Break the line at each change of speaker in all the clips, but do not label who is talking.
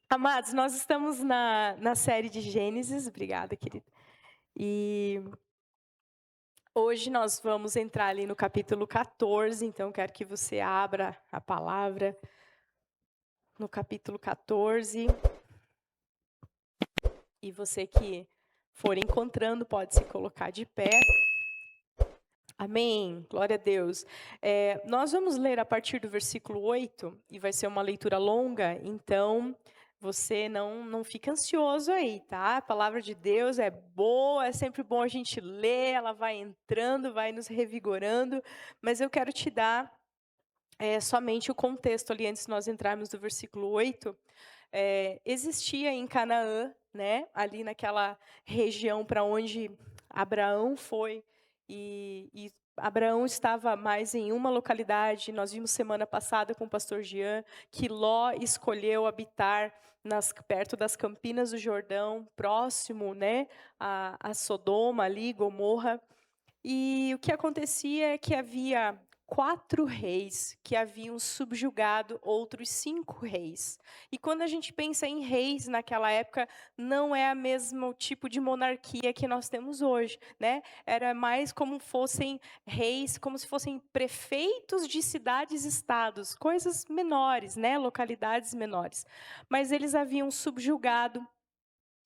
Amados, nós estamos na série de Gênesis, obrigada, querida. E hoje nós vamos entrar ali no capítulo 14, então quero que você abra a palavra no capítulo 14. E você que for encontrando pode se colocar de pé. Amém, glória a Deus. Nós vamos ler a partir do versículo 8, e vai ser uma leitura longa, então você não fica ansioso aí, tá? A palavra de Deus é boa, é sempre bom a gente ler, ela vai entrando, vai nos revigorando, mas eu quero te dar somente o contexto ali, antes de nós entrarmos no versículo 8. Existia em Canaã, né, ali naquela região para onde Abraão foi, e Abraão estava mais em uma localidade. Nós vimos semana passada com o pastor Jean que Ló escolheu habitar perto das Campinas do Jordão, próximo, né, a Sodoma ali, Gomorra. E o que acontecia é que havia 4 reis que haviam subjugado outros 5 reis. E quando a gente pensa em reis naquela época, não é a mesmo tipo de monarquia que nós temos hoje, né? Era mais como fossem reis, como se fossem prefeitos de cidades-estados, coisas menores, né? Localidades menores. Mas eles haviam subjugado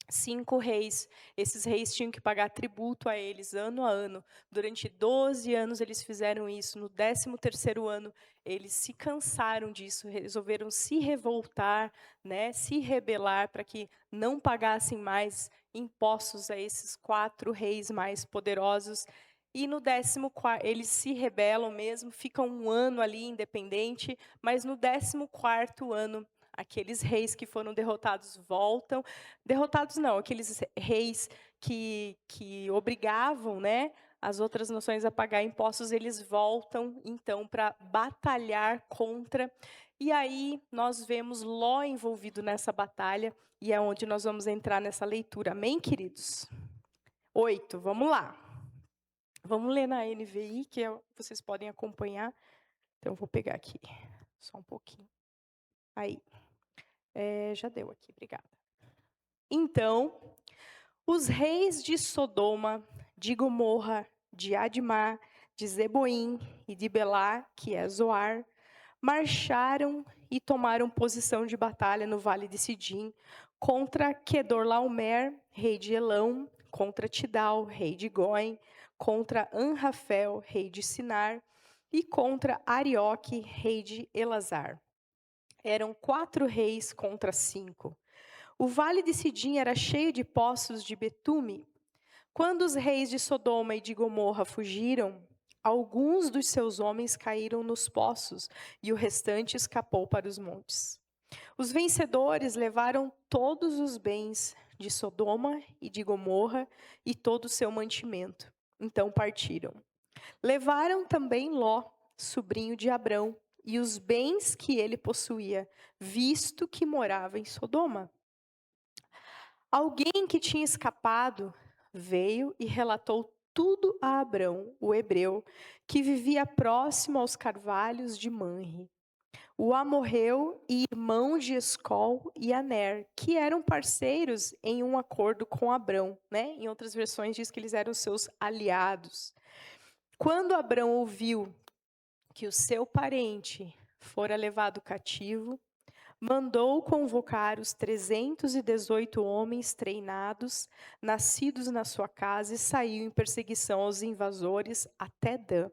5 reis. Esses reis tinham que pagar tributo a eles ano a ano. Durante 12 anos eles fizeram isso. No 13º ano, eles se cansaram disso, resolveram se revoltar, né, se rebelar para que não pagassem mais impostos a esses 4 reis mais poderosos. E no 14º, eles se rebelam mesmo, ficam um ano ali independente, mas no 14º ano, aqueles reis que foram derrotados voltam. Derrotados não, aqueles reis que obrigavam, né, as outras nações a pagar impostos, eles voltam então para batalhar contra. E aí nós vemos Ló envolvido nessa batalha, e é onde nós vamos entrar nessa leitura. Amém, queridos? 8, vamos lá. Vamos ler na NVI, vocês podem acompanhar. Então, eu vou pegar aqui, só um pouquinho. Aí, já deu aqui, obrigada. Então, os reis de Sodoma, de Gomorra, de Admá, de Zeboim e de Belá, que é Zoar, marcharam e tomaram posição de batalha no vale de Sidim, contra Quedorlaomer, rei de Elão, contra Tidal, rei de Goim, contra Anrafel, rei de Sinar, e contra Arioque, rei de Elazar. Eram 4 reis contra 5. O vale de Sidim era cheio de poços de betume. Quando os reis de Sodoma e de Gomorra fugiram, alguns dos seus homens caíram nos poços e o restante escapou para os montes. Os vencedores levaram todos os bens de Sodoma e de Gomorra e todo o seu mantimento. Então partiram. Levaram também Ló, sobrinho de Abrão, e os bens que ele possuía, visto que morava em Sodoma. Alguém que tinha escapado veio e relatou tudo a Abrão, o hebreu, que vivia próximo aos carvalhos de Manre. O amorreu e irmão de Escol e Aner, que eram parceiros em um acordo com Abrão, né? Em outras versões diz que eles eram seus aliados. Quando Abrão ouviu que o seu parente fora levado cativo, mandou convocar os 318 homens treinados, nascidos na sua casa, e saiu em perseguição aos invasores até Dan.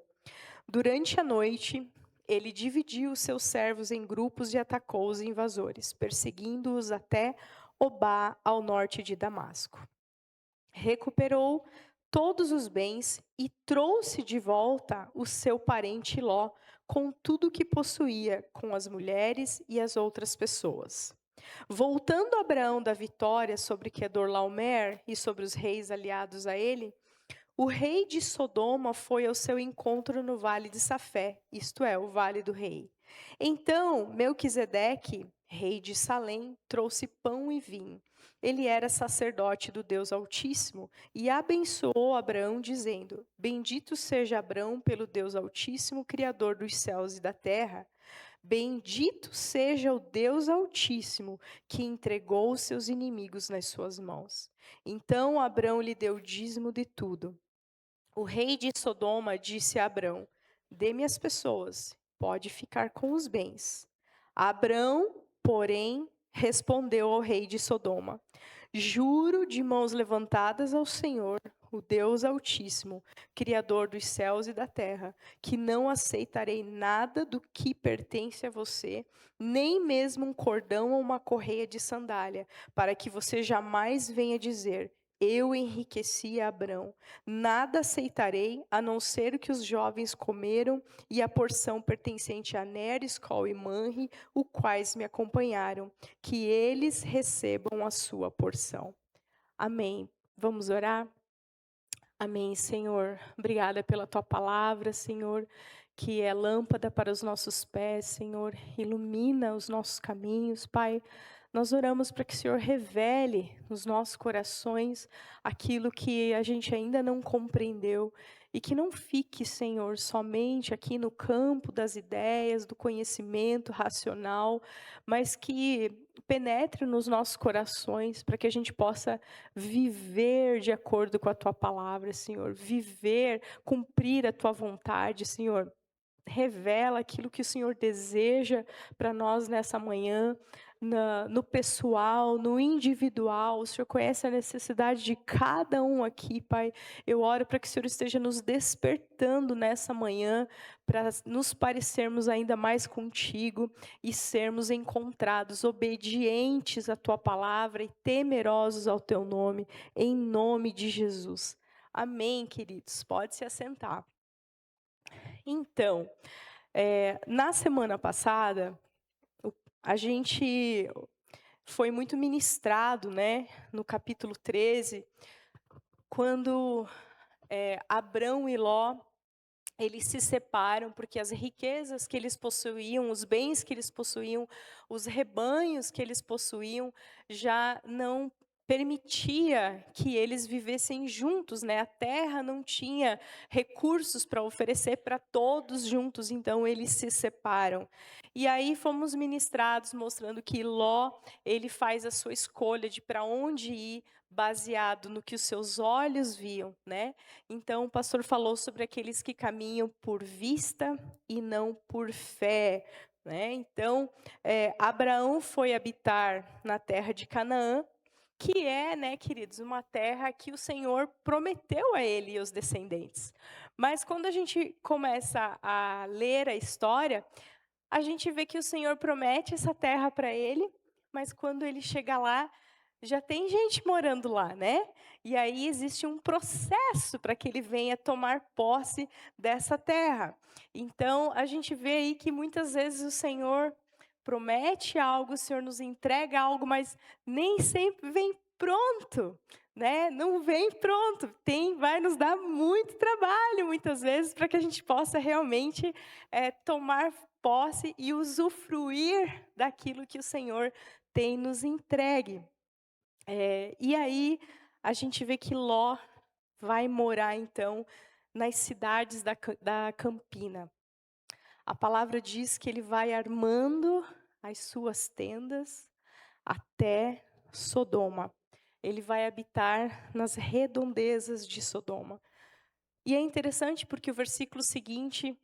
Durante a noite, ele dividiu os seus servos em grupos e atacou os invasores, perseguindo-os até Obá, ao norte de Damasco. Recuperou todos os bens e trouxe de volta o seu parente Ló, com tudo o que possuía, com as mulheres e as outras pessoas. Voltando Abraão da vitória sobre Quedorlaomer e sobre os reis aliados a ele, o rei de Sodoma foi ao seu encontro no vale de Safé, isto é, o vale do rei. Então, Melquisedeque, rei de Salém, trouxe pão e vinho. Ele era sacerdote do Deus Altíssimo e abençoou Abraão, dizendo: Bendito seja Abraão pelo Deus Altíssimo, Criador dos céus e da terra. Bendito seja o Deus Altíssimo, que entregou os seus inimigos nas suas mãos. Então Abrão lhe deu o dízimo de tudo. O rei de Sodoma disse a Abrão: dê-me as pessoas, pode ficar com os bens. Abrão, porém, respondeu ao rei de Sodoma: juro de mãos levantadas ao Senhor, o Deus Altíssimo, Criador dos céus e da terra, que não aceitarei nada do que pertence a você, nem mesmo um cordão ou uma correia de sandália, para que você jamais venha dizer: eu enriqueci a Abrão. Nada aceitarei, a não ser o que os jovens comeram e a porção pertencente a Ner, Escol e Manre, os quais me acompanharam, que eles recebam a sua porção. Amém. Vamos orar? Amém, Senhor. Obrigada pela tua palavra, Senhor, que é lâmpada para os nossos pés, Senhor. Ilumina os nossos caminhos, Pai. Nós oramos para que o Senhor revele nos nossos corações aquilo que a gente ainda não compreendeu e que não fique, Senhor, somente aqui no campo das ideias, do conhecimento racional, mas que penetre nos nossos corações para que a gente possa viver de acordo com a tua palavra, Senhor, viver, cumprir a tua vontade, Senhor. Revela aquilo que o Senhor deseja para nós nessa manhã, no pessoal, no individual. O Senhor conhece a necessidade de cada um aqui, Pai. Eu oro para que o Senhor esteja nos despertando nessa manhã, para nos parecermos ainda mais contigo e sermos encontrados obedientes à tua palavra e temerosos ao teu nome, em nome de Jesus. Amém, queridos. Pode se assentar. Então, na semana passada, a gente foi muito ministrado, né, no capítulo 13, quando Abrão e Ló, eles se separam porque as riquezas que eles possuíam, os bens que eles possuíam, os rebanhos que eles possuíam, já não permitia que eles vivessem juntos, né? A terra não tinha recursos para oferecer para todos juntos, então eles se separam. E aí fomos ministrados mostrando que Ló, ele faz a sua escolha de para onde ir, baseado no que os seus olhos viam, né? Então, o pastor falou sobre aqueles que caminham por vista e não por fé, né? Então, Abraão foi habitar na terra de Canaã, que é, né, queridos, uma terra que o Senhor prometeu a ele e aos descendentes. Mas quando a gente começa a ler a história, a gente vê que o Senhor promete essa terra para ele, mas quando ele chega lá, já tem gente morando lá, né? E aí existe um processo para que ele venha tomar posse dessa terra. Então, a gente vê aí que muitas vezes o Senhor promete algo, o Senhor nos entrega algo, mas nem sempre vem pronto, né? Não vem pronto. Vai nos dar muito trabalho, muitas vezes, para que a gente possa realmente tomar posse e usufruir daquilo que o Senhor tem nos entregue. E aí a gente vê que Ló vai morar então nas cidades da Campina. A palavra diz que ele vai armando as suas tendas até Sodoma. Ele vai habitar nas redondezas de Sodoma. E é interessante porque o versículo seguinte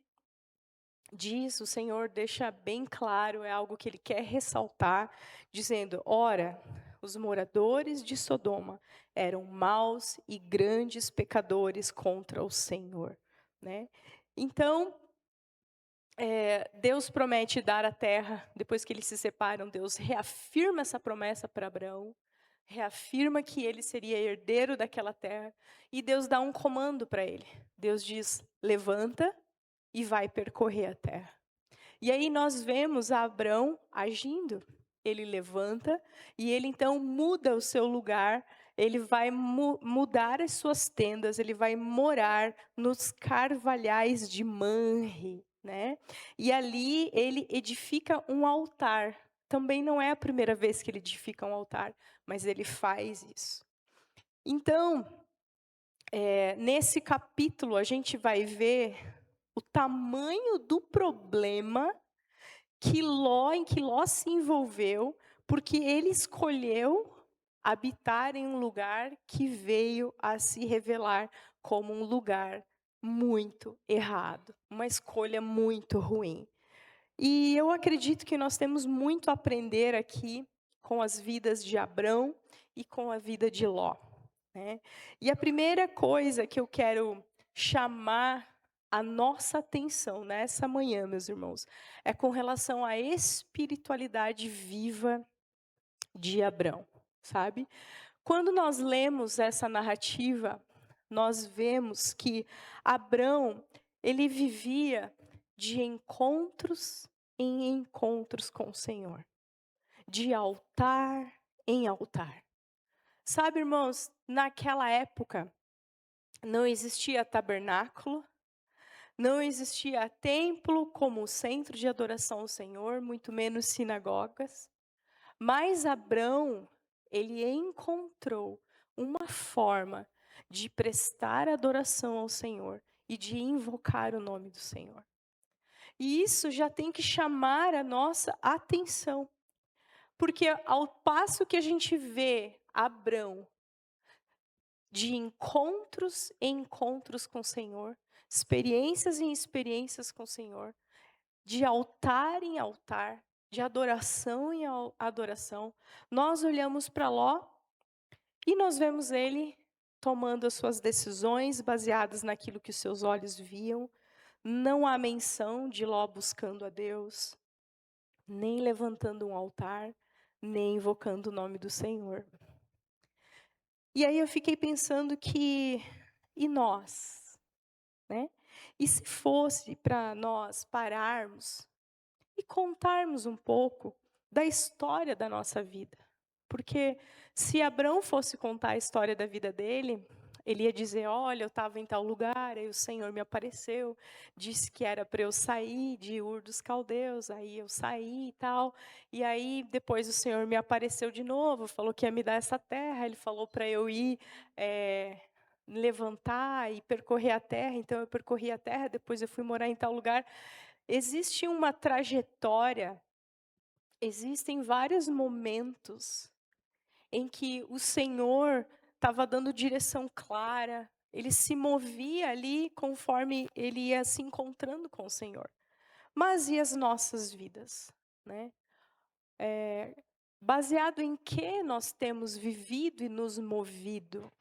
diz, o Senhor deixa bem claro, é algo que ele quer ressaltar, dizendo: ora, os moradores de Sodoma eram maus e grandes pecadores contra o Senhor, né? Então, Deus promete dar a terra, depois que eles se separam, Deus reafirma essa promessa para Abraão, reafirma que ele seria herdeiro daquela terra, e Deus dá um comando para ele. Deus diz: levanta e vai percorrer a terra. E aí nós vemos Abrão agindo. Ele levanta e ele então muda o seu lugar, ele vai mudar as suas tendas, ele vai morar nos carvalhais de Manre, né? E ali ele edifica um altar. Também não é a primeira vez que ele edifica um altar, mas ele faz isso. Então, nesse capítulo a gente vai ver o tamanho do problema em que Ló se envolveu, porque ele escolheu habitar em um lugar que veio a se revelar como um lugar muito errado, uma escolha muito ruim. E eu acredito que nós temos muito a aprender aqui com as vidas de Abrão e com a vida de Ló, né. E a primeira coisa que eu quero chamar a nossa atenção nessa manhã, meus irmãos, é com relação à espiritualidade viva de Abrão, sabe. Quando nós lemos essa narrativa, nós vemos que Abrão, ele vivia de encontros em encontros com o Senhor, de altar em altar. Sabe, irmãos, naquela época não existia tabernáculo, não existia templo como centro de adoração ao Senhor, muito menos sinagogas. Mas Abrão, ele encontrou uma forma de prestar adoração ao Senhor e de invocar o nome do Senhor. E isso já tem que chamar a nossa atenção, porque ao passo que a gente vê Abrão de encontros em encontros com o Senhor, experiências em experiências com o Senhor, de altar em altar, de adoração em adoração, nós olhamos para Ló e nós vemos ele tomando as suas decisões baseadas naquilo que os seus olhos viam. Não há menção de Ló buscando a Deus, nem levantando um altar, nem invocando o nome do Senhor. E aí eu fiquei pensando que, e nós, né? E se fosse para nós pararmos e contarmos um pouco da história da nossa vida? Porque se Abrão fosse contar a história da vida dele, ele ia dizer: olha, eu estava em tal lugar, aí o Senhor me apareceu, disse que era para eu sair de Ur dos Caldeus, aí eu saí e tal. E aí depois o Senhor me apareceu de novo, falou que ia me dar essa terra, ele falou para eu ir levantar e percorrer a terra, então eu percorri a terra, depois eu fui morar em tal lugar. Existe uma trajetória, existem vários momentos em que o Senhor estava dando direção clara, ele se movia ali conforme ele ia se encontrando com o Senhor. Mas e as nossas vidas, né? Baseado em que nós temos vivido e nos movido?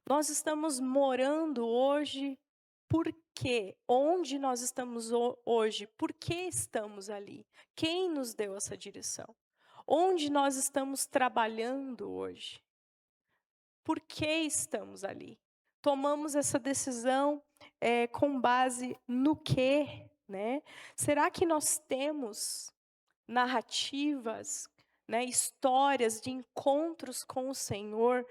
Nós estamos morando hoje por quê? Onde nós estamos hoje? Por que estamos ali? Quem nos deu essa direção? Onde nós estamos trabalhando hoje? Por que estamos ali? Tomamos essa decisão com base no quê, né? Será que nós temos narrativas, né, histórias de encontros com o Senhor,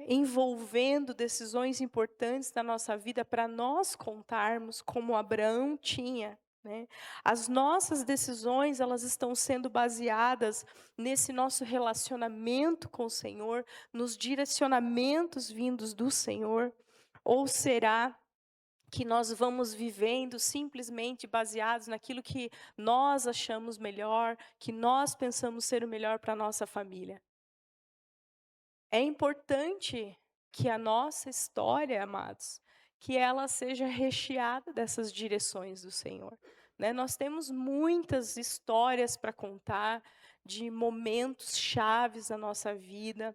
envolvendo decisões importantes da nossa vida para nós contarmos, como Abraão tinha, né? As nossas decisões, elas estão sendo baseadas nesse nosso relacionamento com o Senhor, nos direcionamentos vindos do Senhor, ou será que nós vamos vivendo simplesmente baseados naquilo que nós achamos melhor, que nós pensamos ser o melhor para a nossa família? É importante que a nossa história, amados, que ela seja recheada dessas direções do Senhor, né? Nós temos muitas histórias para contar de momentos chaves da nossa vida,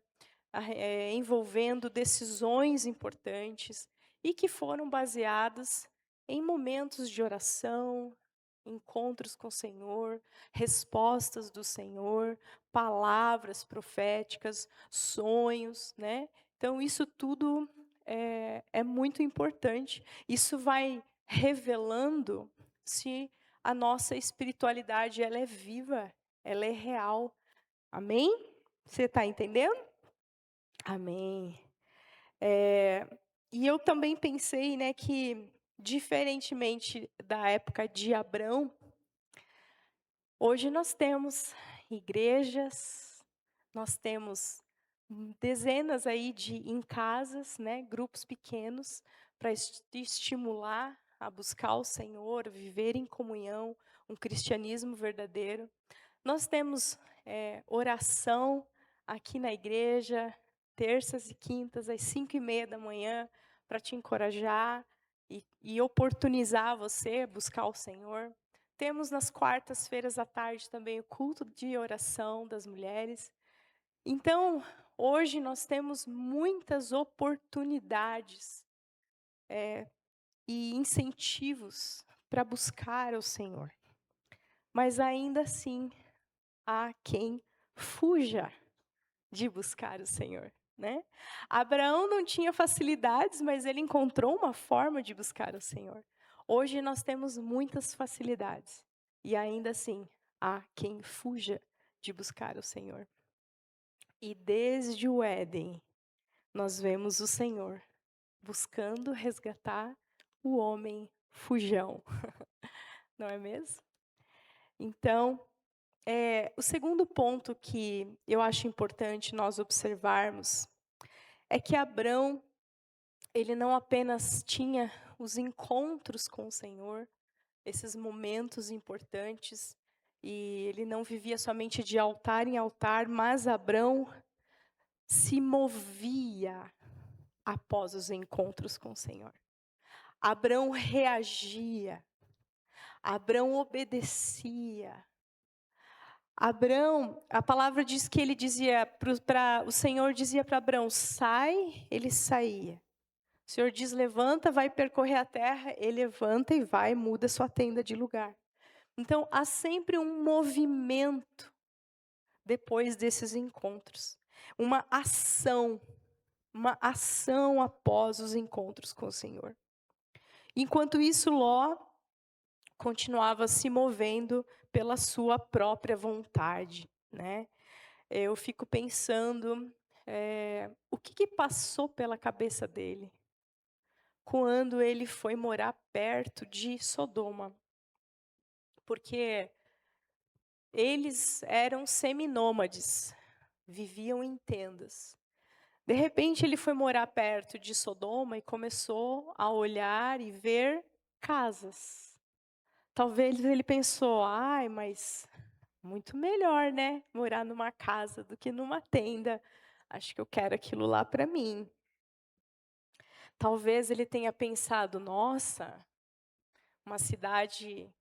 envolvendo decisões importantes e que foram baseadas em momentos de oração, encontros com o Senhor, respostas do Senhor, palavras proféticas, sonhos, né? Então isso tudo é muito importante. Isso vai revelando se a nossa espiritualidade ela é viva, ela é real. Amém? Você está entendendo? Amém. E eu também pensei, né, que diferentemente da época de Abrão, hoje nós temos igrejas, nós temos dezenas aí de em casas, né, grupos pequenos para estimular a buscar o Senhor, viver em comunhão, um cristianismo verdadeiro. Nós temos oração aqui na igreja, terças e quintas, às 5:30 da manhã, para te encorajar e oportunizar você a buscar o Senhor. Temos nas quartas-feiras à tarde também o culto de oração das mulheres. Então, hoje nós temos muitas oportunidades e incentivos para buscar o Senhor. Mas ainda assim, há quem fuja de buscar o Senhor, né? Abraão não tinha facilidades, mas ele encontrou uma forma de buscar o Senhor. Hoje nós temos muitas facilidades e ainda assim há quem fuja de buscar o Senhor. E desde o Éden, nós vemos o Senhor buscando resgatar o homem fujão, não é mesmo? Então, o segundo ponto que eu acho importante nós observarmos é que Abrão, ele não apenas tinha os encontros com o Senhor, esses momentos importantes, e ele não vivia somente de altar em altar, mas Abrão se movia após os encontros com o Senhor. Abrão reagia, Abrão obedecia. Abrão, a palavra diz que ele dizia o Senhor dizia para Abrão, sai, ele saía. O Senhor diz, levanta, vai percorrer a terra, ele levanta e vai, muda sua tenda de lugar. Então, há sempre um movimento depois desses encontros. Uma ação após os encontros com o Senhor. Enquanto isso, Ló continuava se movendo pela sua própria vontade, né? Eu fico pensando, o que passou pela cabeça dele quando ele foi morar perto de Sodoma. Porque eles eram seminômades, viviam em tendas. De repente, ele foi morar perto de Sodoma e começou a olhar e ver casas. Talvez ele pensou, ai, mas muito melhor, né, morar numa casa do que numa tenda. Acho que eu quero aquilo lá para mim. Talvez ele tenha pensado, nossa, uma cidade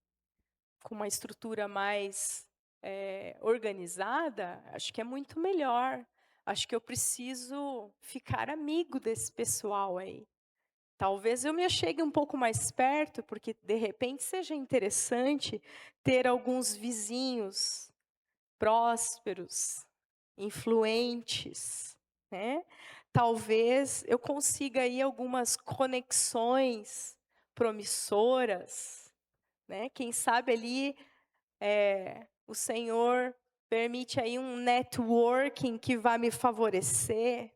com uma estrutura mais organizada, acho que é muito melhor. Acho que eu preciso ficar amigo desse pessoal aí. Talvez eu me achegue um pouco mais perto, porque de repente seja interessante ter alguns vizinhos prósperos, influentes, né? Talvez eu consiga aí algumas conexões promissoras, né? Quem sabe ali o Senhor permite aí um networking que vai me favorecer.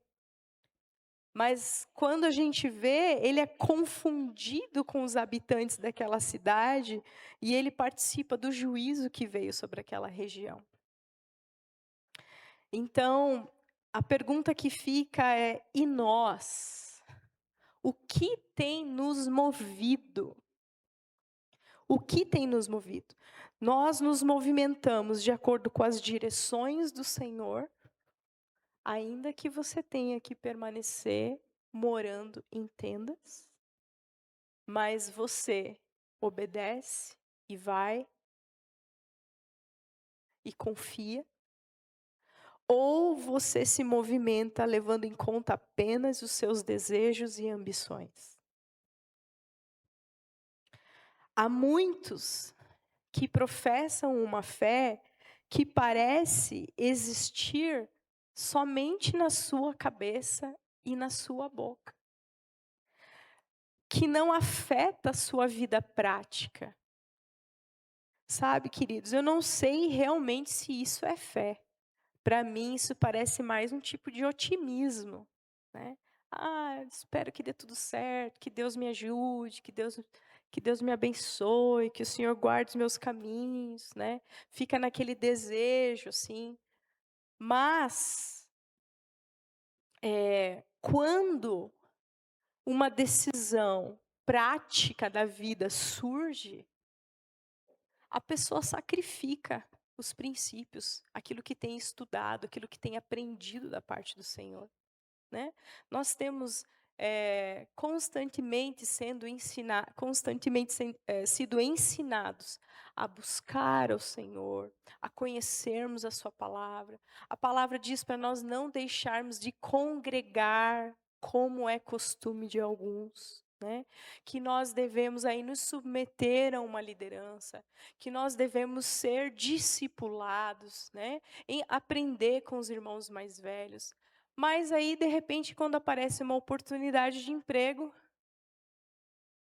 Mas quando a gente vê, ele é confundido com os habitantes daquela cidade e ele participa do juízo que veio sobre aquela região. Então, a pergunta que fica é: e nós? O que tem nos movido? O que tem nos movido? Nós nos movimentamos de acordo com as direções do Senhor, ainda que você tenha que permanecer morando em tendas, mas você obedece e vai e confia, ou você se movimenta levando em conta apenas os seus desejos e ambições? Há muitos que professam uma fé que parece existir somente na sua cabeça e na sua boca, que não afeta a sua vida prática. Sabe, queridos, eu não sei realmente se isso é fé. Para mim, isso parece mais um tipo de otimismo, né? Ah, espero que dê tudo certo, que Deus me ajude, que Deus me abençoe, que o Senhor guarde os meus caminhos, né? Fica naquele desejo, assim. Mas, quando uma decisão prática da vida surge, a pessoa sacrifica os princípios, aquilo que tem estudado, aquilo que tem aprendido da parte do Senhor, né? Nós temos constantemente sido ensinados a buscar ao Senhor, a conhecermos a sua palavra. A palavra diz para nós não deixarmos de congregar, como é costume de alguns, né? Que nós devemos aí nos submeter a uma liderança, que nós devemos ser discipulados, né? Em aprender com os irmãos mais velhos. Mas aí, de repente, quando aparece uma oportunidade de emprego,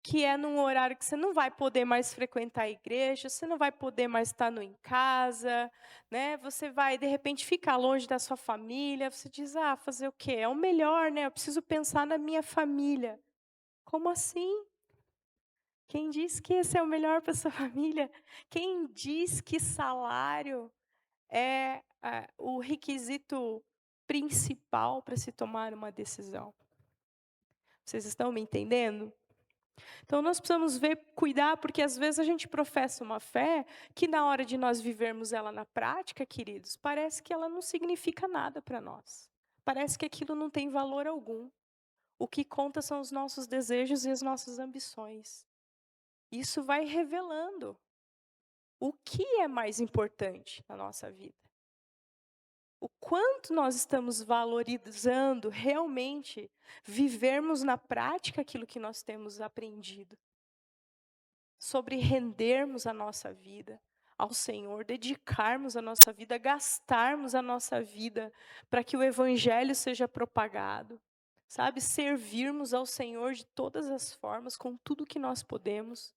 que é num horário que você não vai poder mais frequentar a igreja, você não vai poder mais estar em casa, né? Você vai, de repente, ficar longe da sua família. Você diz, fazer o quê? É o melhor, né? Eu preciso pensar na minha família. Como assim? Quem diz que esse é o melhor para sua família? Quem diz que salário é o requisito principal para se tomar uma decisão? Vocês estão me entendendo? Então nós precisamos cuidar, porque às vezes a gente professa uma fé que na hora de nós vivermos ela na prática, queridos, parece que ela não significa nada para nós. Parece que aquilo não tem valor algum. O que conta são os nossos desejos e as nossas ambições. Isso vai revelando o que é mais importante na nossa vida. O quanto nós estamos valorizando realmente vivermos na prática aquilo que nós temos aprendido. Sobre rendermos a nossa vida ao Senhor, dedicarmos a nossa vida, gastarmos a nossa vida para que o Evangelho seja propagado. Sabe, servirmos ao Senhor de todas as formas, com tudo que nós podemos.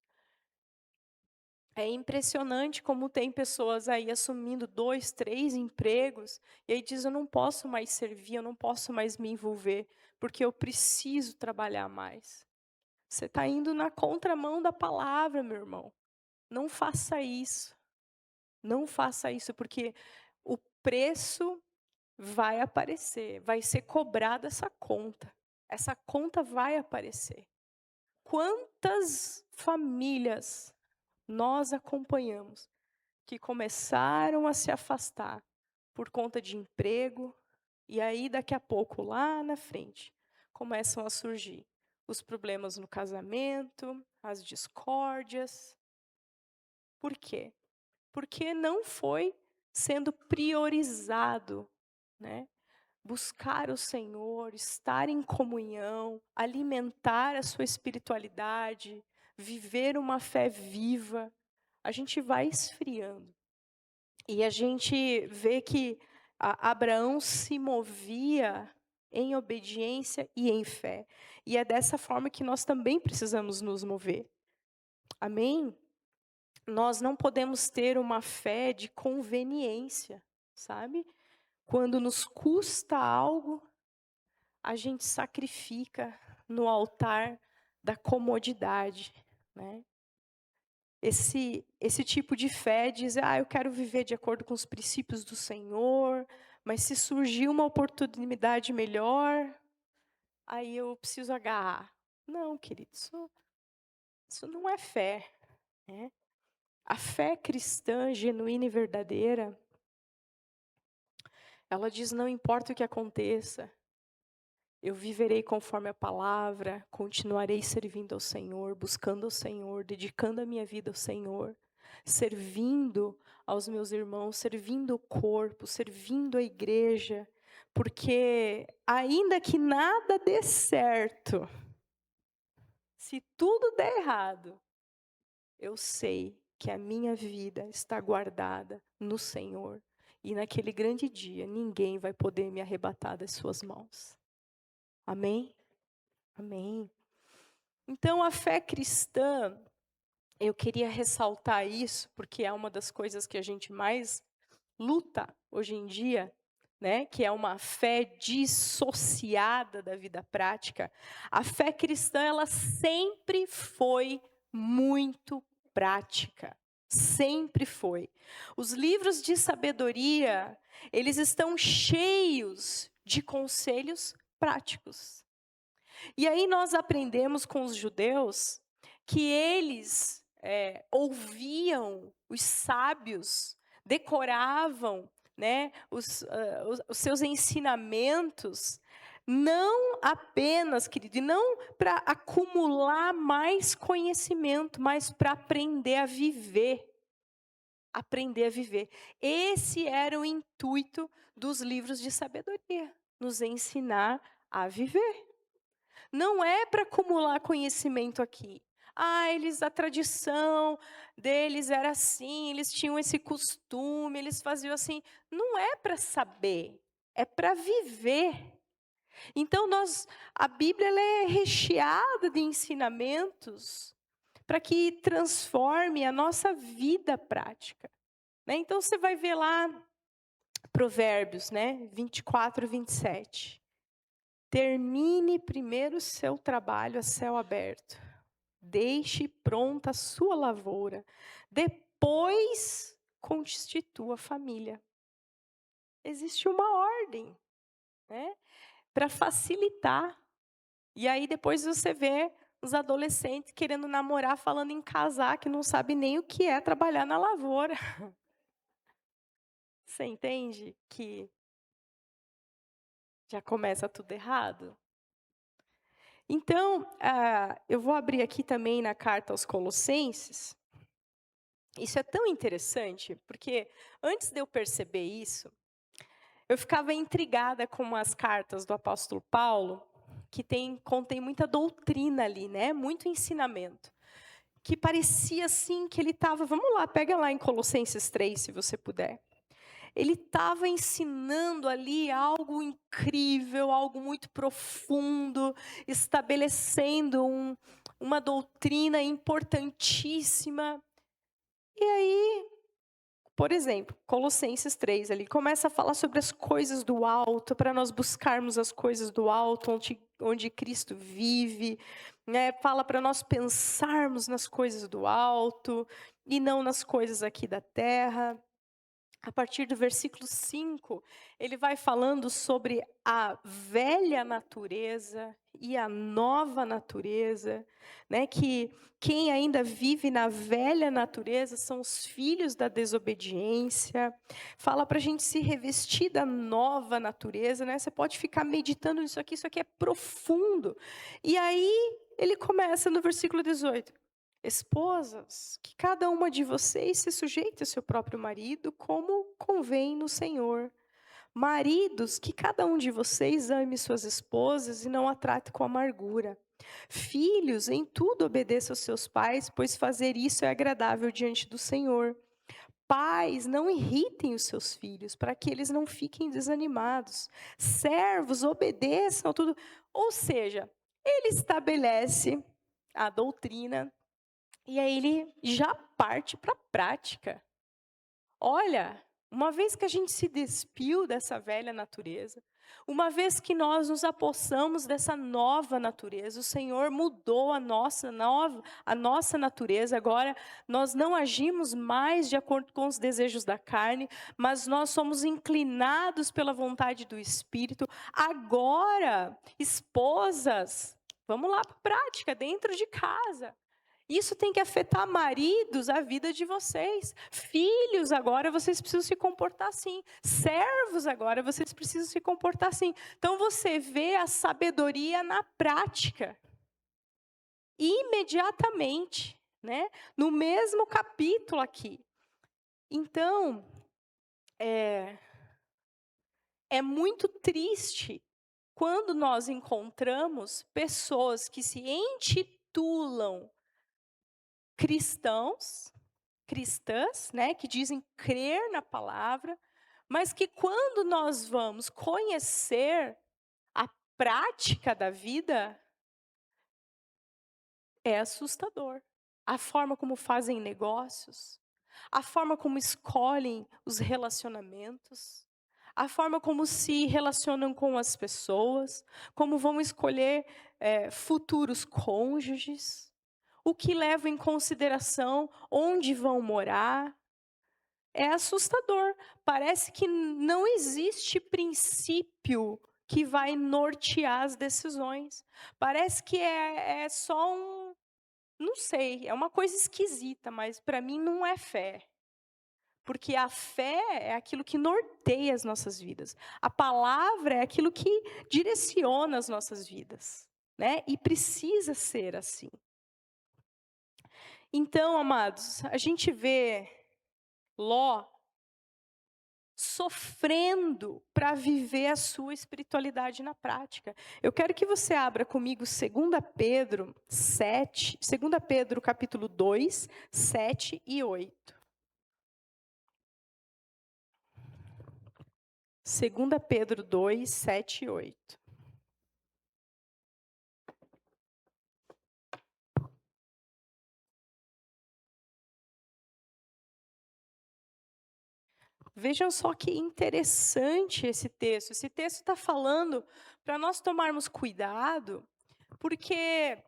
É impressionante como tem pessoas aí assumindo 2, 3 empregos, e aí diz, eu não posso mais servir, eu não posso mais me envolver, porque eu preciso trabalhar mais. Você está indo na contramão da palavra, meu irmão. Não faça isso. Não faça isso, porque o preço vai aparecer, vai ser cobrada essa conta. Essa conta vai aparecer. Quantas famílias nós acompanhamos que começaram a se afastar por conta de emprego, e aí daqui a pouco, lá na frente, começam a surgir os problemas no casamento, as discórdias. Por quê? Porque não foi sendo priorizado, né? Buscar o Senhor, estar em comunhão, alimentar a sua espiritualidade, viver uma fé viva, a gente vai esfriando. E a gente vê que Abraão se movia em obediência e em fé. E é dessa forma que nós também precisamos nos mover. Amém? Nós não podemos ter uma fé de conveniência, sabe? Quando nos custa algo, a gente sacrifica no altar da comodidade, né? Esse tipo de fé diz, eu quero viver de acordo com os princípios do Senhor, mas se surgir uma oportunidade melhor, aí eu preciso agarrar. Não, querido, isso não é fé, né? A fé cristã genuína e verdadeira, ela diz, não importa o que aconteça, eu viverei conforme a palavra, continuarei servindo ao Senhor, buscando ao Senhor, dedicando a minha vida ao Senhor, servindo aos meus irmãos, servindo o corpo, servindo a igreja, porque ainda que nada dê certo, se tudo der errado, eu sei que a minha vida está guardada no Senhor. E naquele grande dia, ninguém vai poder me arrebatar das suas mãos. Amém? Amém. Então, a fé cristã, eu queria ressaltar isso, porque é uma das coisas que a gente mais luta hoje em dia, né? Que é uma fé dissociada da vida prática. A fé cristã, ela sempre foi muito prática. Sempre foi. Os livros de sabedoria, eles estão cheios de conselhos práticos. E aí nós aprendemos com os judeus que eles ouviam os sábios, decoravam, né, os seus ensinamentos, não apenas, querido, e não para acumular mais conhecimento, mas para aprender a viver. Aprender a viver. Esse era o intuito dos livros de sabedoria, nos ensinar a viver. Não é para acumular conhecimento aqui. A tradição deles era assim, eles tinham esse costume, eles faziam assim. Não é para saber, é para viver. Então a Bíblia ela é recheada de ensinamentos para que transforme a nossa vida prática, né? Então você vai ver lá Provérbios, né, 24, 27. Termine primeiro o seu trabalho a céu aberto. Deixe pronta a sua lavoura. Depois constitua a família. Existe uma ordem, né, para facilitar. E aí depois você vê os adolescentes querendo namorar, falando em casar, que não sabe nem o que é trabalhar na lavoura. Você entende que já começa tudo errado? Então, eu vou abrir aqui também na carta aos Colossenses. Isso é tão interessante, porque antes de eu perceber isso, eu ficava intrigada com as cartas do apóstolo Paulo, que contém muita doutrina ali, né? Muito ensinamento. Que parecia assim que ele estava, vamos lá, pega lá em Colossenses 3, se você puder. Ele estava ensinando ali algo incrível, algo muito profundo, estabelecendo uma doutrina importantíssima. E aí, por exemplo, Colossenses 3, ali começa a falar sobre as coisas do alto, para nós buscarmos as coisas do alto, onde Cristo vive, né? Fala para nós pensarmos nas coisas do alto e não nas coisas aqui da terra. A partir do versículo 5, ele vai falando sobre a velha natureza e a nova natureza, né? Que quem ainda vive na velha natureza são os filhos da desobediência. Fala para a gente se revestir da nova natureza, né? Você pode ficar meditando nisso aqui é profundo. E aí ele começa no versículo 18. Esposas, que cada uma de vocês se sujeite ao seu próprio marido, como convém no Senhor. Maridos, que cada um de vocês ame suas esposas e não a trate com amargura. Filhos, em tudo obedeça aos seus pais, pois fazer isso é agradável diante do Senhor. Pais, não irritem os seus filhos, para que eles não fiquem desanimados. Servos, obedeçam tudo. Ou seja, ele estabelece a doutrina. E aí ele já parte para a prática. Olha, uma vez que a gente se despiu dessa velha natureza, uma vez que nós nos apossamos dessa nova natureza, o Senhor mudou a nossa natureza. Agora nós não agimos mais de acordo com os desejos da carne, mas nós somos inclinados pela vontade do Espírito. Agora, esposas, vamos lá para a prática, dentro de casa. Isso tem que afetar maridos, a vida de vocês. Filhos, agora vocês precisam se comportar assim. Servos, agora vocês precisam se comportar assim. Então você vê a sabedoria na prática. Imediatamente, né? No mesmo capítulo aqui. Então, é muito triste quando nós encontramos pessoas que se intitulam cristãs, né, que dizem crer na palavra, mas que quando nós vamos conhecer a prática da vida, é assustador. A forma como fazem negócios, a forma como escolhem os relacionamentos, a forma como se relacionam com as pessoas, como vão escolher futuros cônjuges, o que leva em consideração onde vão morar. É assustador. Parece que não existe princípio que vai nortear as decisões. Parece que é só Não sei, é uma coisa esquisita, mas para mim não é fé. Porque a fé é aquilo que norteia as nossas vidas. A palavra é aquilo que direciona as nossas vidas, né? E precisa ser assim. Então, amados, a gente vê Ló sofrendo para viver a sua espiritualidade na prática. Eu quero que você abra comigo 2 Pedro 7, 2 Pedro capítulo 2, 7 e 8. 2 Pedro 2, 7 e 8. Vejam só que interessante esse texto. Esse texto está falando para nós tomarmos cuidado, porque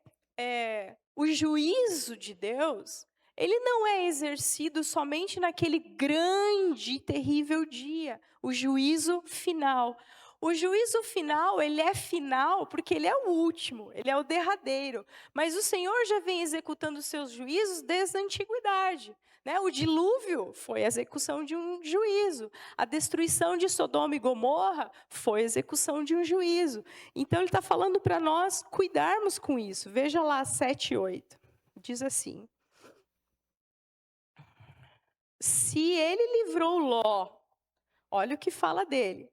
o juízo de Deus, ele não é exercido somente naquele grande e terrível dia, o juízo final. O juízo final, ele é final porque ele é o último, ele é o derradeiro. Mas o Senhor já vem executando os seus juízos desde a antiguidade. Né? O dilúvio foi a execução de um juízo. A destruição de Sodoma e Gomorra foi a execução de um juízo. Então, ele está falando para nós cuidarmos com isso. Veja lá 7 e 8. Diz assim: se ele livrou Ló, olha o que fala dele,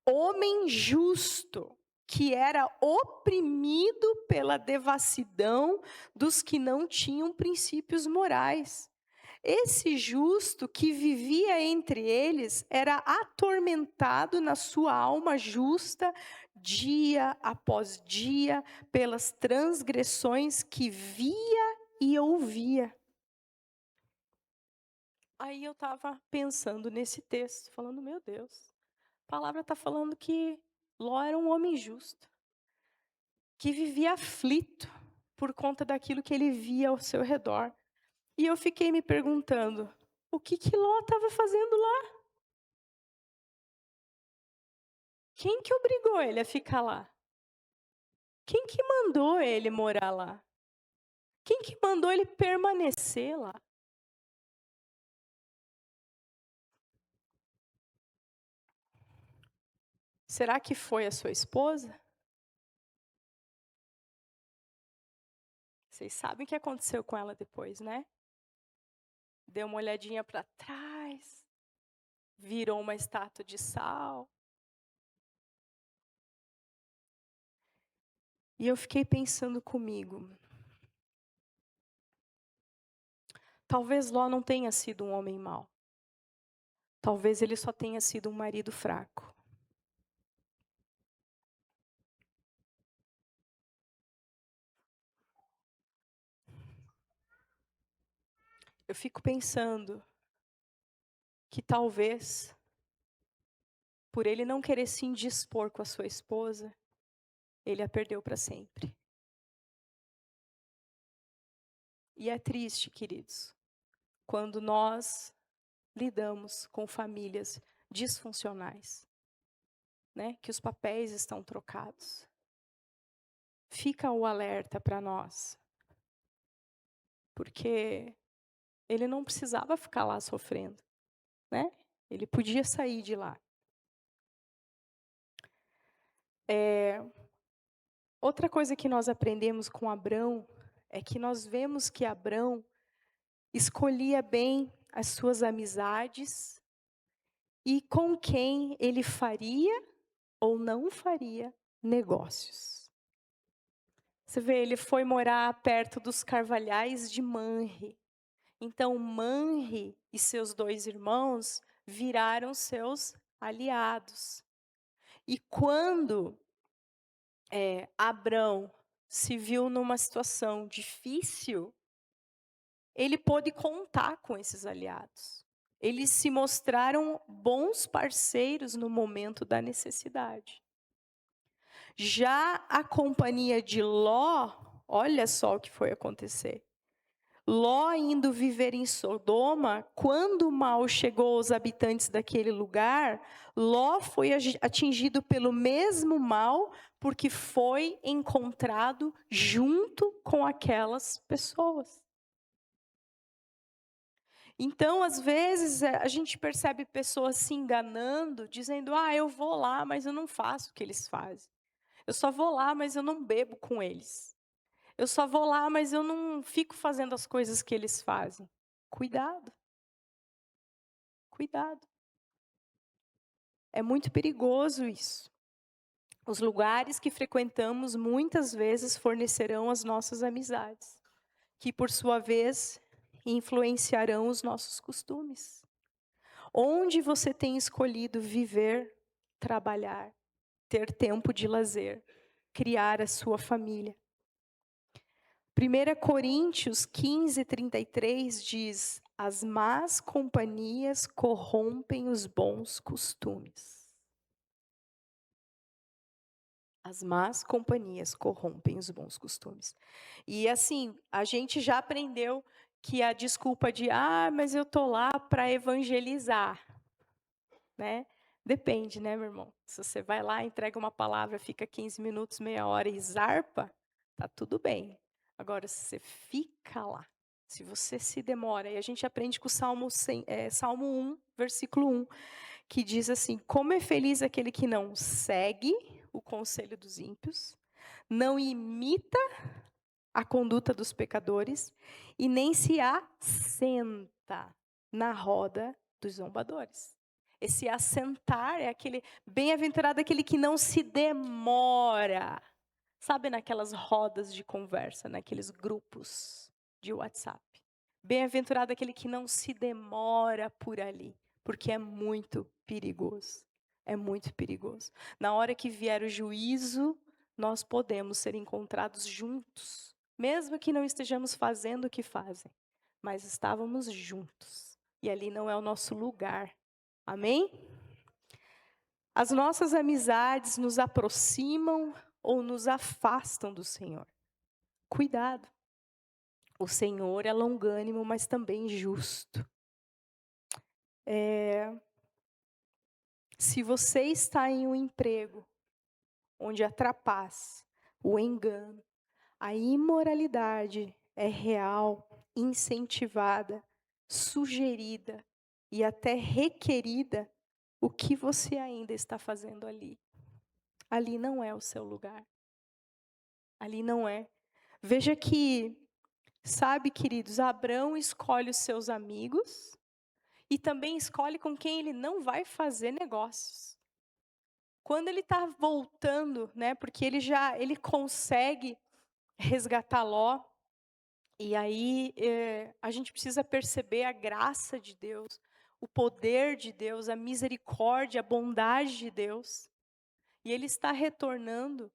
homem justo, que era oprimido pela devassidão dos que não tinham princípios morais. Esse justo que vivia entre eles era atormentado na sua alma justa, dia após dia, pelas transgressões que via e ouvia. Aí eu estava pensando nesse texto, falando, meu Deus, a palavra está falando que Ló era um homem justo, que vivia aflito por conta daquilo que ele via ao seu redor. E eu fiquei me perguntando, o que Ló estava fazendo lá? Quem que obrigou ele a ficar lá? Quem que mandou ele morar lá? Quem que mandou ele permanecer lá? Será que foi a sua esposa? Vocês sabem o que aconteceu com ela depois, né? Deu uma olhadinha para trás, virou uma estátua de sal. E eu fiquei pensando comigo, talvez Ló não tenha sido um homem mau. Talvez ele só tenha sido um marido fraco. Eu fico pensando que talvez, por ele não querer se indispor com a sua esposa, ele a perdeu para sempre. E é triste, queridos, quando nós lidamos com famílias disfuncionais, né? Que os papéis estão trocados. Fica o alerta para nós, porque ele não precisava ficar lá sofrendo, né? Ele podia sair de lá. Outra coisa que nós aprendemos com Abrão é que nós vemos que Abrão escolhia bem as suas amizades e com quem ele faria ou não faria negócios. Você vê, ele foi morar perto dos carvalhais de Manre. Então, Manre e seus 2 irmãos viraram seus aliados. E quando Abrão se viu numa situação difícil, ele pôde contar com esses aliados. Eles se mostraram bons parceiros no momento da necessidade. Já a companhia de Ló, olha só o que foi acontecer. Ló indo viver em Sodoma, quando o mal chegou aos habitantes daquele lugar, Ló foi atingido pelo mesmo mal, porque foi encontrado junto com aquelas pessoas. Então, às vezes, a gente percebe pessoas se enganando, dizendo: "Ah, eu vou lá, mas eu não faço o que eles fazem. Eu só vou lá, mas eu não bebo com eles. Eu só vou lá, mas eu não fico fazendo as coisas que eles fazem". Cuidado, cuidado. É muito perigoso isso. Os lugares que frequentamos muitas vezes fornecerão as nossas amizades, que por sua vez influenciarão os nossos costumes. Onde você tem escolhido viver, trabalhar, ter tempo de lazer, criar a sua família? 1 Coríntios 15:33 diz: as más companhias corrompem os bons costumes. As más companhias corrompem os bons costumes. E assim, a gente já aprendeu que a desculpa de: "Ah, mas eu tô lá para evangelizar", né. Depende, né, meu irmão. Se você vai lá, entrega uma palavra, fica 15 minutos, meia hora e zarpa, tá tudo bem. Agora se você fica lá, se você se demora, e a gente aprende com o Salmo 1, versículo 1, que diz assim: "Como é feliz aquele que não segue o conselho dos ímpios, não imita a conduta dos pecadores e nem se assenta na roda dos zombadores". Esse assentar é aquele bem-aventurado aquele que não se demora. Sabe naquelas rodas de conversa, naqueles grupos de WhatsApp. Bem-aventurado aquele que não se demora por ali, porque é muito perigoso. É muito perigoso. Na hora que vier o juízo, nós podemos ser encontrados juntos, mesmo que não estejamos fazendo o que fazem, mas estávamos juntos. E ali não é o nosso lugar. Amém? As nossas amizades nos aproximam ou nos afastam do Senhor. Cuidado. O Senhor é longânimo, mas também justo. Se você está em um emprego onde a trapaça, o engano, a imoralidade é real, incentivada, sugerida e até requerida, o que você ainda está fazendo ali? Ali não é o seu lugar. Ali não é. Veja que, sabe, queridos, Abraão escolhe os seus amigos e também escolhe com quem ele não vai fazer negócios. Quando ele está voltando, né, porque ele consegue resgatar Ló, e aí a gente precisa perceber a graça de Deus, o poder de Deus, a misericórdia, a bondade de Deus. E ele está retornando,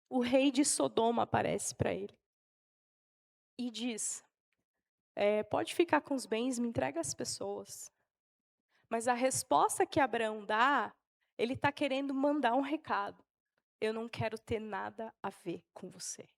o rei de Sodoma aparece para ele e diz: pode ficar com os bens, me entrega as pessoas. Mas a resposta que Abraão dá, ele está querendo mandar um recado: eu não quero ter nada a ver com você.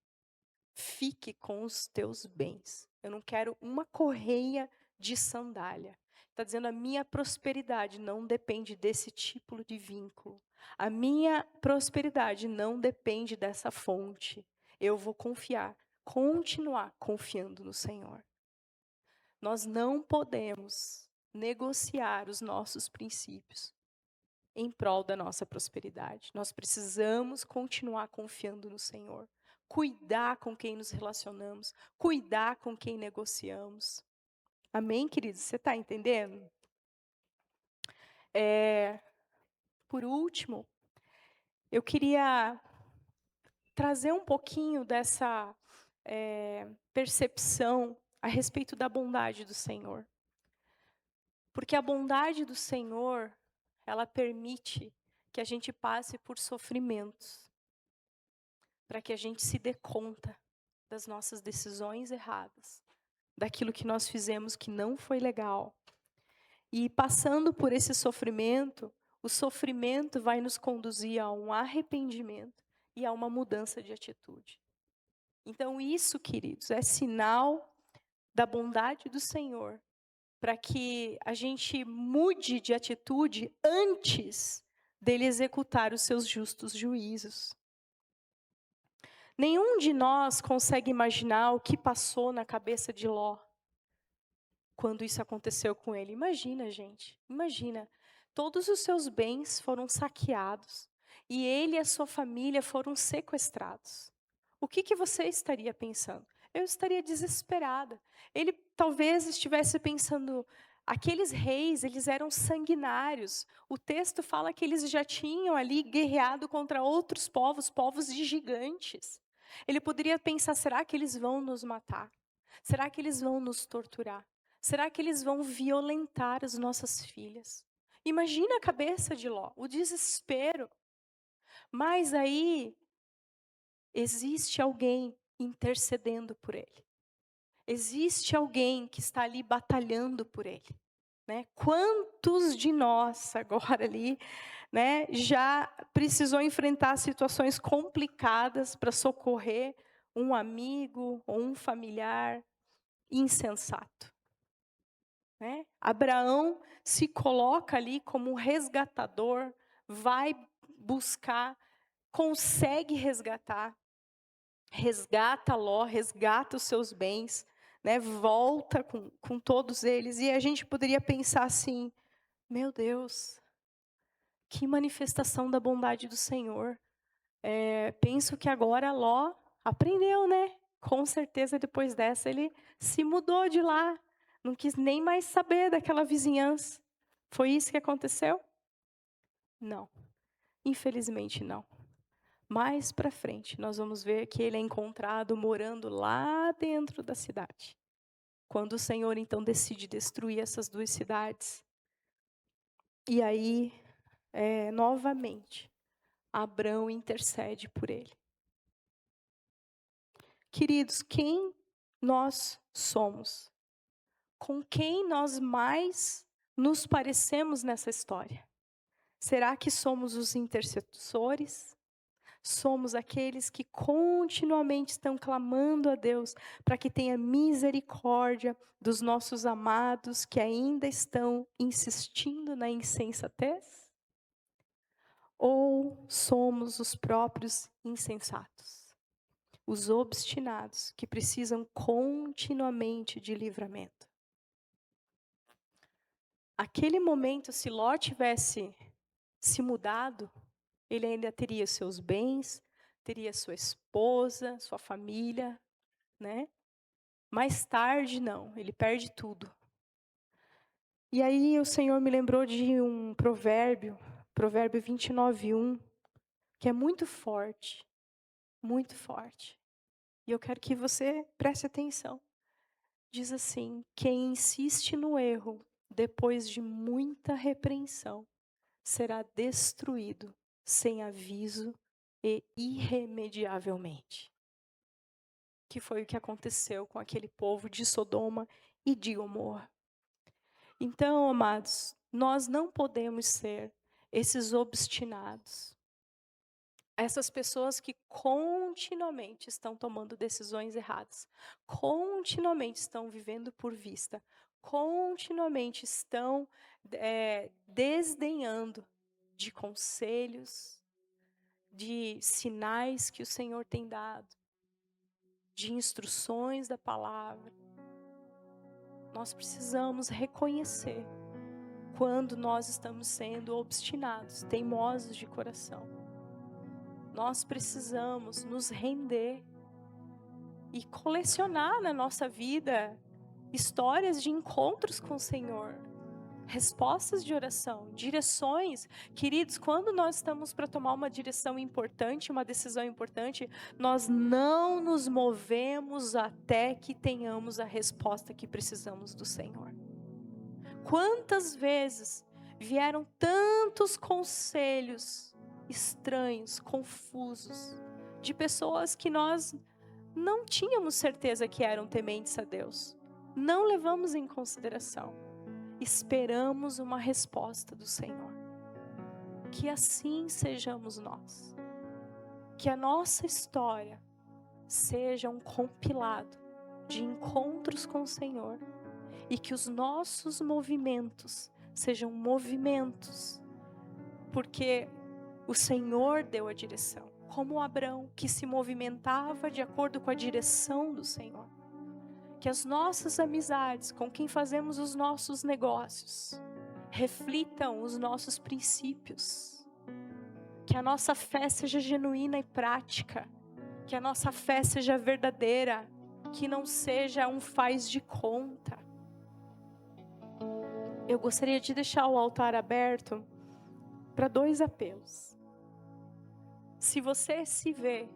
Fique com os teus bens. Eu não quero uma correia de sandália. Está dizendo: a minha prosperidade não depende desse tipo de vínculo. A minha prosperidade não depende dessa fonte. Eu vou confiar, continuar confiando no Senhor. Nós não podemos negociar os nossos princípios em prol da nossa prosperidade. Nós precisamos continuar confiando no Senhor. Cuidar com quem nos relacionamos, cuidar com quem negociamos. Amém, queridos? Você está entendendo? Por último, eu queria trazer um pouquinho dessa percepção a respeito da bondade do Senhor. Porque a bondade do Senhor, ela permite que a gente passe por sofrimentos, para que a gente se dê conta das nossas decisões erradas, daquilo que nós fizemos que não foi legal. E passando por esse sofrimento, o sofrimento vai nos conduzir a um arrependimento e a uma mudança de atitude. Então isso, queridos, é sinal da bondade do Senhor, para que a gente mude de atitude antes dele executar os seus justos juízos. Nenhum de nós consegue imaginar o que passou na cabeça de Ló quando isso aconteceu com ele. Imagina, gente, imagina. Todos os seus bens foram saqueados e ele e a sua família foram sequestrados. O que você estaria pensando? Eu estaria desesperada. Ele talvez estivesse pensando, aqueles reis, eles eram sanguinários. O texto fala que eles já tinham ali guerreado contra outros povos, povos de gigantes. Ele poderia pensar, será que eles vão nos matar? Será que eles vão nos torturar? Será que eles vão violentar as nossas filhas? Imagina a cabeça de Ló, o desespero. Mas aí existe alguém intercedendo por ele. Existe alguém que está ali batalhando por ele, né? Quantos de nós agora ali, né, já precisou enfrentar situações complicadas para socorrer um amigo ou um familiar insensato, né? Abraão se coloca ali como um resgatador, vai buscar, consegue resgatar, resgata Ló, resgata os seus bens, né? Volta com todos eles. E a gente poderia pensar assim, meu Deus, que manifestação da bondade do Senhor. Penso que agora Ló aprendeu, né? Com certeza depois dessa ele se mudou de lá, não quis nem mais saber daquela vizinhança. Foi isso que aconteceu? Não, infelizmente não. Mais para frente, nós vamos ver que ele é encontrado morando lá dentro da cidade. Quando o Senhor então decide destruir essas duas cidades. E aí, novamente, Abrão intercede por ele. Queridos, quem nós somos? Com quem nós mais nos parecemos nessa história? Será que somos os intercessores? Somos aqueles que continuamente estão clamando a Deus para que tenha misericórdia dos nossos amados que ainda estão insistindo na insensatez? Ou somos os próprios insensatos, os obstinados que precisam continuamente de livramento? Aquele momento, se Ló tivesse se mudado, ele ainda teria seus bens, teria sua esposa, sua família, né? Mais tarde, não, ele perde tudo. E aí o Senhor me lembrou de um provérbio, provérbio 29:1, que é muito forte, muito forte. E eu quero que você preste atenção. Diz assim: quem insiste no erro, depois de muita repreensão, será destruído sem aviso e irremediavelmente. Que foi o que aconteceu com aquele povo de Sodoma e de Gomorra. Então, amados, nós não podemos ser esses obstinados, essas pessoas que continuamente estão tomando decisões erradas, continuamente estão vivendo por vista, continuamente estão desdenhando de conselhos, de sinais que o Senhor tem dado, de instruções da palavra. Nós precisamos reconhecer quando nós estamos sendo obstinados, teimosos de coração. Nós precisamos nos render e colecionar na nossa vida histórias de encontros com o Senhor, respostas de oração, direções. Queridos, quando nós estamos para tomar uma direção importante, uma decisão importante, nós não nos movemos até que tenhamos a resposta que precisamos do Senhor. Quantas vezes vieram tantos conselhos estranhos, confusos, de pessoas que nós não tínhamos certeza que eram tementes a Deus. Não levamos em consideração. Esperamos uma resposta do Senhor. Que assim sejamos nós. Que a nossa história seja um compilado de encontros com o Senhor, e que os nossos movimentos sejam movimentos porque o Senhor deu a direção, como Abrão, que se movimentava de acordo com a direção do Senhor. Que as nossas amizades, com quem fazemos os nossos negócios, reflitam os nossos princípios. Que a nossa fé seja genuína e prática. Que a nossa fé seja verdadeira. Que não seja um faz de conta. Eu gostaria de deixar o altar aberto para 2 apelos. Se você se vê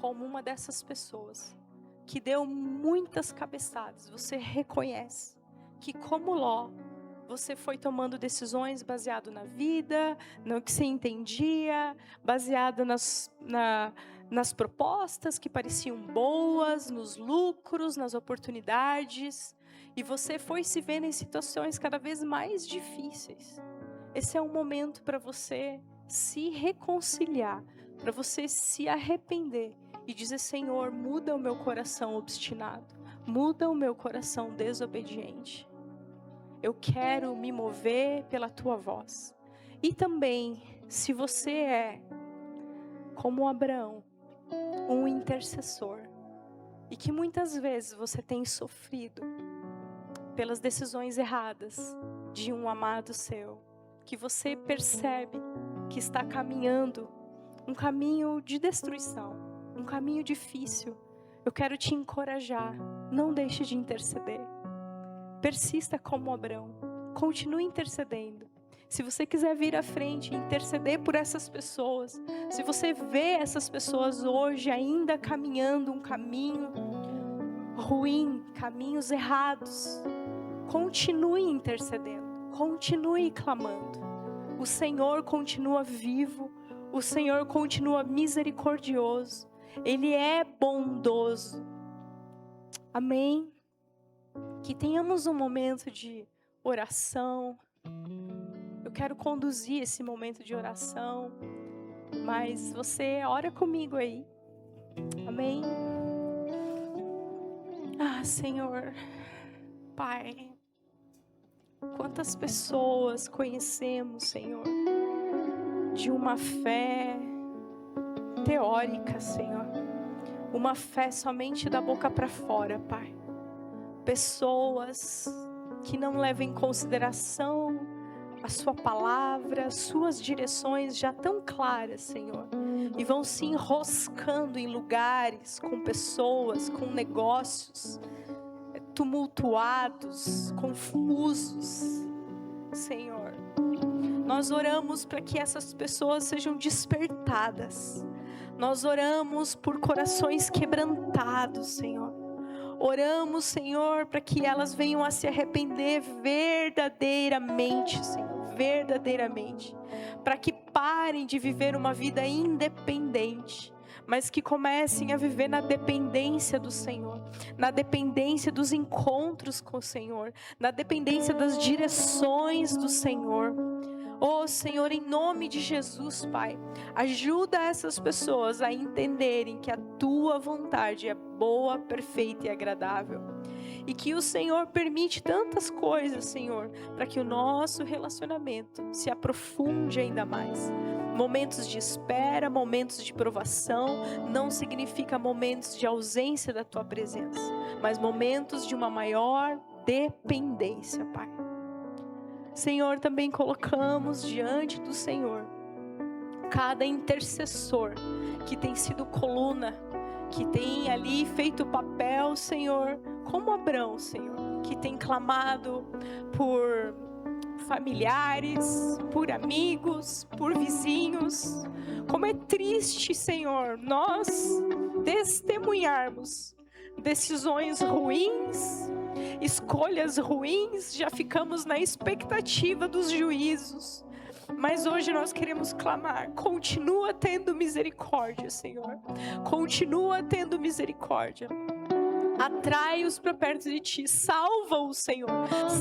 como uma dessas pessoas que deu muitas cabeçadas, você reconhece que, como Ló, você foi tomando decisões baseado na vida, no que você entendia, baseado nas propostas que pareciam boas, nos lucros, nas oportunidades, e você foi se vendo em situações cada vez mais difíceis. Esse é um momento para você se reconciliar, para você se arrepender e dizer: Senhor, muda o meu coração obstinado, muda o meu coração desobediente. Eu quero me mover pela tua voz. E também, se você é, como Abraão, um intercessor, e que muitas vezes você tem sofrido pelas decisões erradas de um amado seu, que você percebe que está caminhando um caminho de destruição, um caminho difícil, eu quero te encorajar, não deixe de interceder. Persista como Abrão, continue intercedendo. Se você quiser vir à frente e interceder por essas pessoas, se você vê essas pessoas hoje ainda caminhando um caminho ruim, caminhos errados, continue intercedendo, continue clamando. O Senhor continua vivo, o Senhor continua misericordioso, Ele é bondoso. Amém? Que tenhamos um momento de oração. Eu quero conduzir esse momento de oração, mas você ora comigo aí. Amém? Ah, Senhor, Pai, quantas pessoas conhecemos, Senhor, de uma fé teórica, Senhor, uma fé somente da boca para fora, Pai. Pessoas que não levam em consideração a sua palavra, as suas direções já tão claras, Senhor, e vão se enroscando em lugares, com pessoas, com negócios tumultuados, confusos, Senhor. Nós oramos para que essas pessoas sejam despertadas. Nós oramos por corações quebrantados, Senhor. Oramos, Senhor, para que elas venham a se arrepender verdadeiramente, Senhor, verdadeiramente. Para que parem de viver uma vida independente, mas que comecem a viver na dependência do Senhor, na dependência dos encontros com o Senhor, na dependência das direções do Senhor. Oh, Senhor, em nome de Jesus, Pai, ajuda essas pessoas a entenderem que a Tua vontade é boa, perfeita e agradável. E que o Senhor permite tantas coisas, Senhor, para que o nosso relacionamento se aprofunde ainda mais. Momentos de espera, momentos de provação, não significa momentos de ausência da Tua presença, mas momentos de uma maior dependência, Pai. Senhor, também colocamos diante do Senhor cada intercessor que tem sido coluna, que tem ali feito o papel, Senhor, como Abrão, Senhor, que tem clamado por familiares, por amigos, por vizinhos. Como é triste, Senhor, nós testemunharmos decisões ruins, escolhas ruins, já ficamos na expectativa dos juízos. Mas hoje nós queremos clamar: continua tendo misericórdia, Senhor. Continua tendo misericórdia. Atrai-os para perto de Ti, salva-os, Senhor,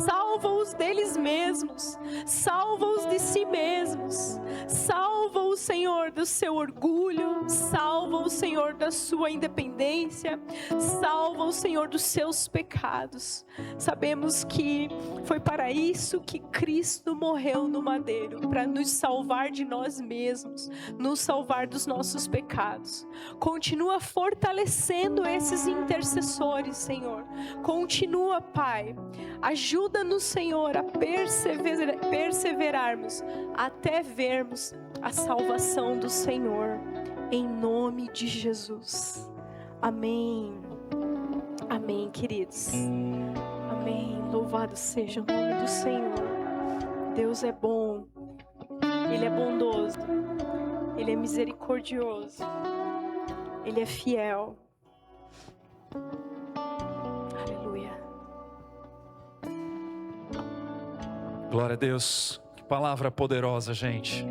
salva-os deles mesmos, salva-os de si mesmos, salva-os, Senhor, do seu orgulho, salva-o, Senhor, da sua independência, salva-o, Senhor, dos seus pecados. Sabemos que foi para isso que Cristo morreu no madeiro, para nos salvar de nós mesmos, nos salvar dos nossos pecados. Continua fortalecendo esses intercessores, Senhor. Continua, Pai. Ajuda-nos, Senhor, a perseverarmos até vermos a salvação do Senhor, em nome de Jesus. Amém. Amém, queridos. Amém. Louvado seja o nome do Senhor. Deus é bom. Ele é bondoso. Ele é misericordioso. Ele é fiel. Aleluia.
Glória a Deus. Que palavra poderosa, gente.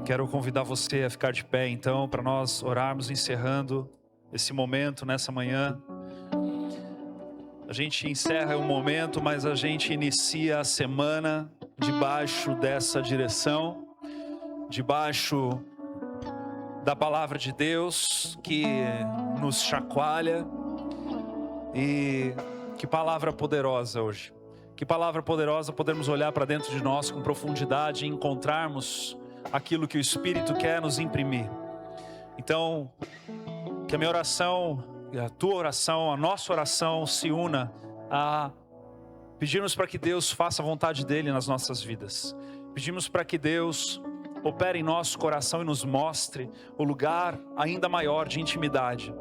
Quero convidar você a ficar de pé, então, para nós orarmos, encerrando esse momento nessa manhã. A gente encerra um momento, mas a gente inicia a semana debaixo dessa direção, debaixo da palavra de Deus que nos chacoalha. E que palavra poderosa hoje. Que palavra poderosa podermos olhar para dentro de nós com profundidade e encontrarmos aquilo que o Espírito quer nos imprimir. Então, que a minha oração, a tua oração, a nossa oração se una a pedirmos para que Deus faça a vontade dEle nas nossas vidas. Pedimos para que Deus opere em nosso coração e nos mostre o lugar ainda maior de intimidade.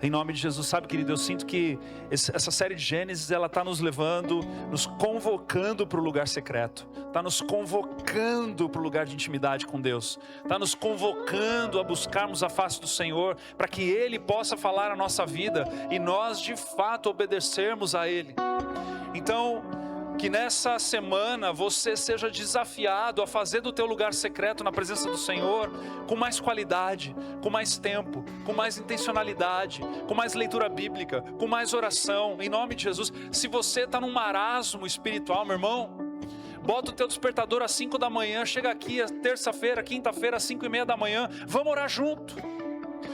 Em nome de Jesus, sabe, querido, eu sinto que essa série de Gênesis, ela está nos levando, nos convocando para o lugar secreto. Está nos convocando para o lugar de intimidade com Deus. Está nos convocando a buscarmos a face do Senhor, para que Ele possa falar a nossa vida e nós de fato obedecermos a Ele. Então, que nessa semana você seja desafiado a fazer do teu lugar secreto na presença do Senhor com mais qualidade, com mais tempo, com mais intencionalidade, com mais leitura bíblica, com mais oração, em nome de Jesus. Se você está num marasmo espiritual, meu irmão, bota o teu despertador às 5 da manhã, chega aqui terça-feira, quinta-feira, às 5:30 da manhã, vamos orar junto,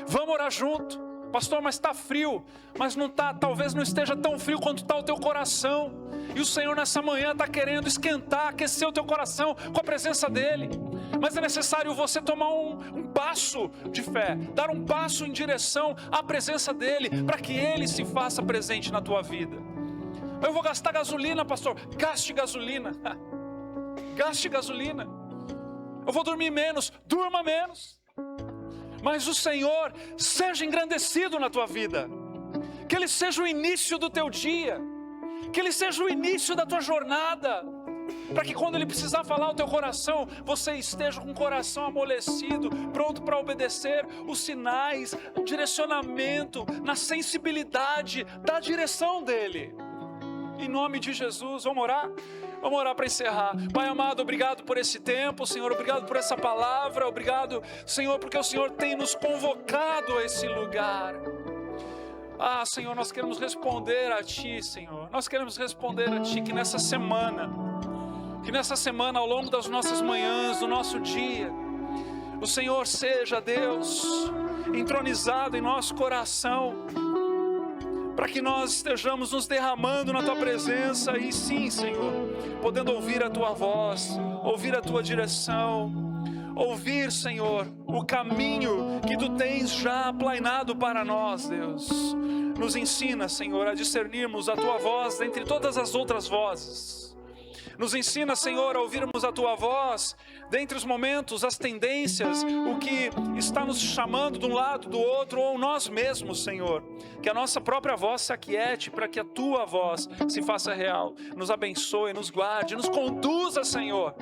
vamos orar junto. Pastor, mas está frio, mas não está, talvez não esteja tão frio quanto está o teu coração, e o Senhor nessa manhã está querendo esquentar, aquecer o teu coração com a presença dEle, mas é necessário você tomar um passo de fé, dar um passo em direção à presença dEle, para que Ele se faça presente na tua vida. Eu vou gastar gasolina, pastor, gaste gasolina, gaste gasolina. Eu vou dormir menos, durma menos. Mas o Senhor seja engrandecido na tua vida, que Ele seja o início do teu dia, que Ele seja o início da tua jornada, para que quando Ele precisar falar ao teu coração, você esteja com o coração amolecido, pronto para obedecer os sinais, o direcionamento, na sensibilidade da direção dEle. Em nome de Jesus, vamos orar? Vamos orar para encerrar. Pai amado, obrigado por esse tempo, Senhor, obrigado por essa palavra, obrigado, Senhor, porque o Senhor tem nos convocado a esse lugar. Ah, Senhor, nós queremos responder a Ti, Senhor, nós queremos responder a Ti, que nessa semana, ao longo das nossas manhãs, do nosso dia, o Senhor seja, Deus, entronizado em nosso coração, para que nós estejamos nos derramando na Tua presença, e sim, Senhor, podendo ouvir a Tua voz, ouvir a Tua direção, ouvir, Senhor, o caminho que Tu tens já aplainado para nós, Deus. Nos ensina, Senhor, a discernirmos a Tua voz dentre todas as outras vozes. Nos ensina, Senhor, a ouvirmos a Tua voz, dentre os momentos, as tendências, o que está nos chamando de um lado, do outro, ou nós mesmos, Senhor. Que a nossa própria voz se aquiete, para que a Tua voz se faça real. Nos abençoe, nos guarde, nos conduza, Senhor,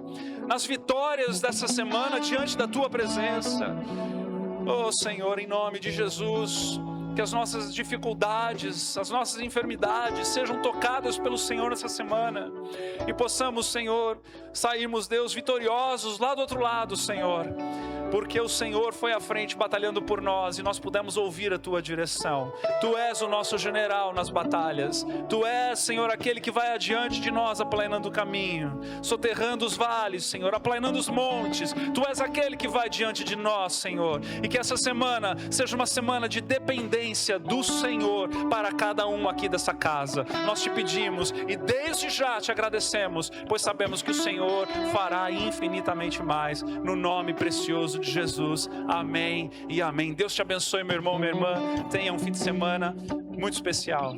nas vitórias dessa semana, diante da Tua presença. Oh, Senhor, em nome de Jesus, que as nossas dificuldades, as nossas enfermidades sejam tocadas pelo Senhor nessa semana e possamos, Senhor, sairmos, Deus, vitoriosos lá do outro lado, Senhor, porque o Senhor foi à frente batalhando por nós e nós pudemos ouvir a Tua direção. Tu és o nosso general nas batalhas. Tu és, Senhor, aquele que vai adiante de nós aplanando o caminho, soterrando os vales, Senhor, aplanando os montes. Tu és aquele que vai diante de nós, Senhor, e que essa semana seja uma semana de dependência do Senhor para cada um aqui dessa casa. Nós te pedimos e desde já te agradecemos, pois sabemos que o Senhor fará infinitamente mais, no nome precioso de Jesus. Amém e amém. Deus te abençoe, meu irmão, minha irmã. Tenha um fim de semana muito especial.